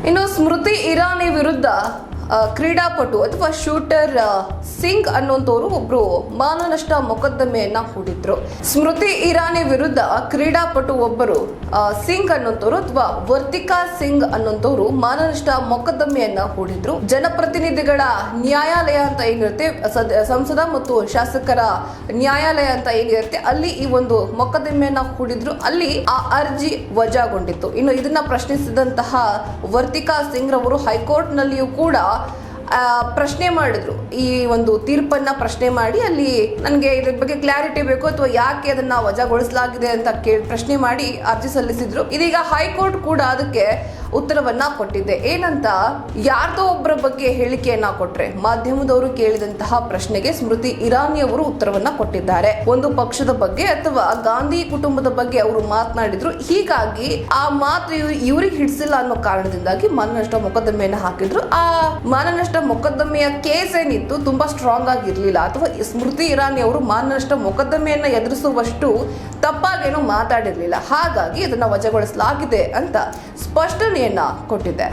ಇನ್ನು ಸ್ಮೃತಿ ಇರಾನಿ ವಿರುದ್ಧ ಕ್ರೀಡಾಪಟು ಅಥವಾ ಶೂಟರ್ ಸಿಂಗ್ ಅನ್ನುವಂಥವ್ರು ಒಬ್ರು ಮಾನನಷ್ಟ ಮೊಕದ್ದಮೆಯನ್ನ ಹೂಡಿದ್ರು. ಸ್ಮೃತಿ ಇರಾನಿ ವಿರುದ್ಧ ಕ್ರೀಡಾಪಟು ಒಬ್ಬರು ಸಿಂಗ್ ಅನ್ನುವಂಥವ್ರು ಅಥವಾ ವರ್ತಿಕಾ ಸಿಂಗ್ ಅನ್ನುವಂಥವ್ರು ಮಾನನಷ್ಟ ಮೊಕದ್ದಮೆಯನ್ನ ಹೂಡಿದ್ರು. ಜನಪ್ರತಿನಿಧಿಗಳ ನ್ಯಾಯಾಲಯ ಅಂತ ಏನಿರುತ್ತೆ, ಸಂಸದ ಮತ್ತು ಶಾಸಕರ ನ್ಯಾಯಾಲಯ ಅಂತ ಏನಿರುತ್ತೆ, ಅಲ್ಲಿ ಈ ಒಂದು ಮೊಕದ್ದಮೆಯನ್ನ ಹೂಡಿದ್ರು. ಅಲ್ಲಿ ಆ ಅರ್ಜಿ ವಜಾಗೊಂಡಿತ್ತು. ಇನ್ನು ಇದನ್ನ ಪ್ರಶ್ನಿಸಿದಂತಹ ವರ್ತಿಕಾ ಸಿಂಗ್ ರವರು ಹೈಕೋರ್ಟ್ ನಲ್ಲಿಯೂ ಕೂಡ ಪ್ರಶ್ನೆ ಮಾಡಿದ್ರು. ಈ ಒಂದು ತೀರ್ಪನ್ನ ಪ್ರಶ್ನೆ ಮಾಡಿ ಅಲ್ಲಿ ನನಗೆ ಇದ್ರ ಬಗ್ಗೆ ಕ್ಲಾರಿಟಿ ಬೇಕು ಅಥವಾ ಯಾಕೆ ಅದನ್ನ ವಜಾಗೊಳಿಸಲಾಗಿದೆ ಅಂತ ಪ್ರಶ್ನೆ ಮಾಡಿ ಅರ್ಜಿ ಸಲ್ಲಿಸಿದ್ರು. ಇದೀಗ ಹೈಕೋರ್ಟ್ ಕೂಡ ಅದಕ್ಕೆ ಉತ್ತರವನ್ನ ಕೊಟ್ಟಿದೆ. ಏನಂತ, ಯಾರ್ದೋ ಒಬ್ಬರ ಬಗ್ಗೆ ಹೇಳಿಕೆಯನ್ನ ಕೊಟ್ರೆ ಮಾಧ್ಯಮದವರು ಕೇಳಿದಂತಹ ಪ್ರಶ್ನೆಗೆ ಸ್ಮೃತಿ ಇರಾನಿ ಅವರು ಉತ್ತರವನ್ನ ಕೊಟ್ಟಿದ್ದಾರೆ. ಒಂದು ಪಕ್ಷದ ಬಗ್ಗೆ ಅಥವಾ ಗಾಂಧಿ ಕುಟುಂಬದ ಬಗ್ಗೆ ಅವರು ಮಾತನಾಡಿದ್ರು. ಹೀಗಾಗಿ ಆ ಮಾತು ಇವ್ರಿಗೆ ಹಿಡಿಸಿಲ್ಲ ಅನ್ನೋ ಕಾರಣದಿಂದಾಗಿ ಮಾನನಷ್ಟ ಮೊಕದ್ದಮೆಯನ್ನ ಹಾಕಿದ್ರು. ಆ ಮಾನನಷ್ಟ ಮೊಕದ್ದಮೆಯ ಕೇಸ್ ಏನಿತ್ತು ತುಂಬಾ ಸ್ಟ್ರಾಂಗ್ ಆಗಿರ್ಲಿಲ್ಲ, ಅಥವಾ ಸ್ಮೃತಿ ಇರಾನಿ ಅವರು ಮಾನನಷ್ಟ ಮೊಕದ್ದಮೆಯನ್ನ ಎದುರಿಸುವಷ್ಟು ತಪ್ಪಾಗೇನೋ ಮಾತಾಡಿರ್ಲಿಲ್ಲ. ಹಾಗಾಗಿ ಅದನ್ನ ವಜಾಗೊಳಿಸಲಾಗಿದೆ ಅಂತ ಸ್ಪಷ್ಟನೆಯನ್ನ ಕೊಟ್ಟಿದೆ.